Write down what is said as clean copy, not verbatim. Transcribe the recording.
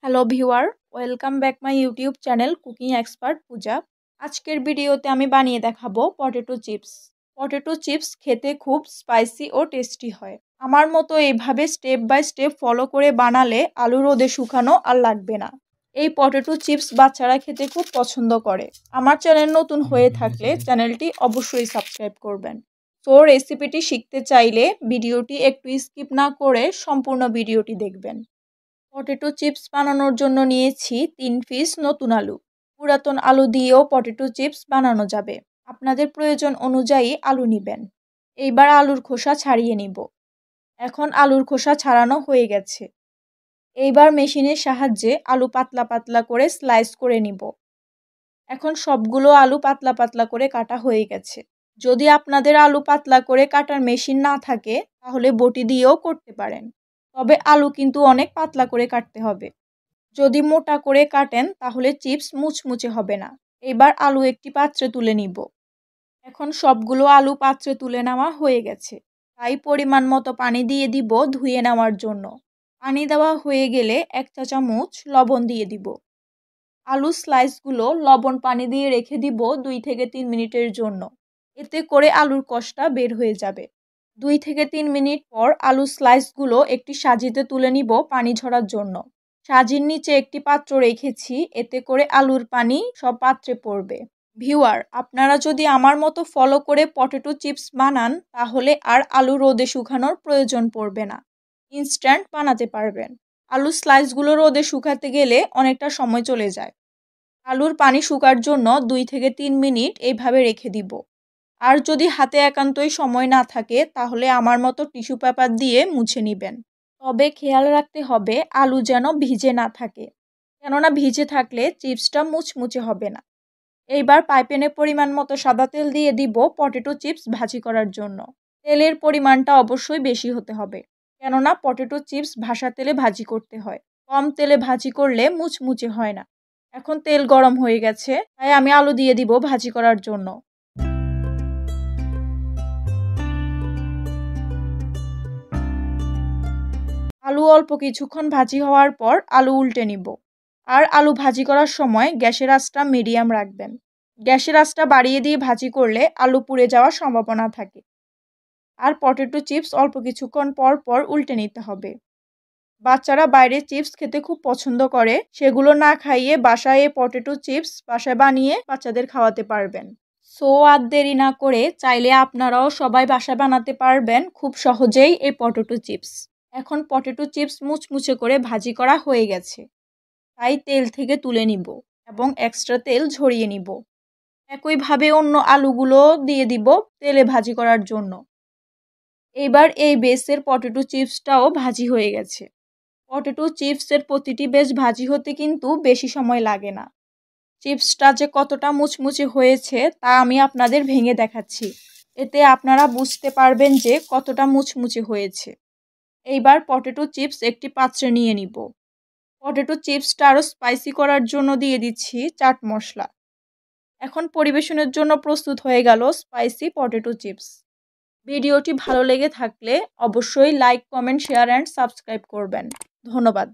Hello viewer, welcome back my YouTube channel cooking expert Puja. আজকের ভিডিওতে আমি বানিয়ে দেখাবো পটেটো চিপস। পটেটো চিপস খেতে খুব স্পাইসি ও টেস্টি হয়। আমার মতো এইভাবে স্টেপ বাই স্টেপ ফলো করে বানালে আলু রোদে শুকানো আর লাগবে না। এই পটেটো চিপস বাচ্চারা খেতে খুব পছন্দ করে। আমার চ্যানেল নতুন হয়ে থাকলে চ্যানেলটি অবশ্যই সাবস্ক্রাইব করবেন। তো রেসিপিটি শিখতে চাইলে ভিডিওটি একটু স্কিপ না করে সম্পূর্ণ ভিডিওটি দেখবেন। পটেটো চিপস বানানোর জন্য নিয়েছি 3 পিস নতুন আলু। পুরাতন আলু দিয়েও পটেটো চিপস বানানো যাবে। আপনাদের প্রয়োজন অনুযায়ী আলু নেবেন। এইবার আলুর খোসা ছাড়িয়ে নিব। এখন আলুর খোসা ছাড়ানো হয়ে গেছে। এইবার মেশিনের সাহায্যে আলু পাতলা পাতলা করে স্লাইস করে নিব। এখন সবগুলো আলু পাতলা পাতলা করে কাটা হয়ে গেছে। যদি আপনাদের আলু পাতলা করে কাটার মেশিন না থাকে তাহলে বটি দিয়েও করতে পারেন। তবে আলু কিন্তু অনেক পাতলা করে কাটতে হবে। যদি মোটা করে কাটেন তাহলে চিপস মুচমুচে হবে না। এবার আলু একটি পাত্রে তুলে নিব। এখন সবগুলো আলু পাত্রে তুলে নেওয়া হয়ে গেছে। তাই পরিমাণ মতো পানি দিয়ে দিব ধুয়ে নেওয়ার জন্য। পানি দেওয়া হয়ে গেলে 1 চা চামচ লবণ দিয়ে দিব। আলু স্লাইসগুলো লবণ পানি দিয়ে রেখে দিব 2 থেকে 3 মিনিটের জন্য। এতে করে আলুর কষটা বের হয়ে যাবে। 2 থেকে 3 মিনিট পর আলু স্লাইসগুলো একটি সাজিতে তুলে নিব পানি ঝরার জন্য। সাজির নিচে একটি পাত্র রেখেছি, এতে করে আলুর পানি সব পাত্রে পড়বে। ভিউয়ার, আপনারা যদি আমার মতো ফলো করে পটেটো চিপস বানান তাহলে আর আলু রোদে শুকানোর প্রয়োজন পড়বে না। ইনস্ট্যান্ট বানাতে পারবেন। আলু স্লাইসগুলো রোদে শুকাতে গেলে অনেকটা সময় চলে যায়। আলুর পানি শুকার জন্য 2 থেকে 3 মিনিট এইভাবে রেখে দিব। আর যদি হাতে একান্তই সময় না থাকে তাহলে আমার মতো টিস্যু পেপার দিয়ে মুছে নেবেন। তবে খেয়াল রাখতে হবে আলু যেন ভিজে না থাকে, কেননা ভিজে থাকলে চিপসটা মুচমুচে হবে না। এইবার পাইপ্যানে পরিমাণ মতো সাদা তেল দিয়ে দিব পটেটো চিপস ভাজি করার জন্য। তেলের পরিমাণটা অবশ্যই বেশি হতে হবে, কেননা পটেটো চিপস ভাসা তেলে ভাজি করতে হয়। কম তেলে ভাজি করলে মুচমুচে হয় না। এখন তেল গরম হয়ে গেছে, তাই আমি আলু দিয়ে দিব ভাজি করার জন্য। আলু অল্প কিছুক্ষণ ভাজি হওয়ার পর আলু উল্টে নিব। আর আলু ভাজি করার সময় গ্যাসের আঁচটা মিডিয়াম রাখবেন। গ্যাসের আঁচটা বাড়িয়ে দিয়ে ভাজি করলে আলু পুড়ে যাওয়ার সম্ভাবনা থাকে। আর পটেটো চিপস অল্প কিছুক্ষণ পর পর উল্টে নিতে হবে। বাচ্চারা বাইরে চিপস খেতে খুব পছন্দ করে, সেগুলো না খাইয়ে বাসায় পটেটো চিপস বাসায় বানিয়ে বাচ্চাদের খাওয়াতে পারবেন। সো আর দেরি না করে চাইলে আপনারাও সবাই বাসায় বানাতে পারবেন খুব সহজেই এই পটেটো চিপস। এখন পটেটো চিপস মুচমুচে করে ভাজি করা হয়ে গেছে, তাই তেল থেকে তুলে নিব এবং এক্সট্রা তেল ঝরিয়ে নিব। একইভাবে অন্য আলুগুলো দিয়ে দিব তেলে ভাজি করার জন্য। এবার এই বেসের পটেটো চিপসটাও ভাজি হয়ে গেছে। পটেটো চিপসের প্রতিটি বেশ ভাজি হতে কিন্তু বেশি সময় লাগে না। চিপসটা যে কতটা মুচমুচে হয়েছে তা আমি আপনাদের ভেঙে দেখাচ্ছি, এতে আপনারা বুঝতে পারবেন যে কতটা মুচমুচে হয়েছে। এইবার পটেটো চিপস একটি পাত্রে নিয়ে নিব। পটেটো চিপসটা আরও স্পাইসি করার জন্য দিয়ে দিচ্ছি চাট মশলা। এখন পরিবেশনের জন্য প্রস্তুত হয়ে গেল স্পাইসি পটেটো চিপস। ভিডিওটি ভালো লেগে থাকলে অবশ্যই like, comment, share and subscribe করবেন। ধন্যবাদ।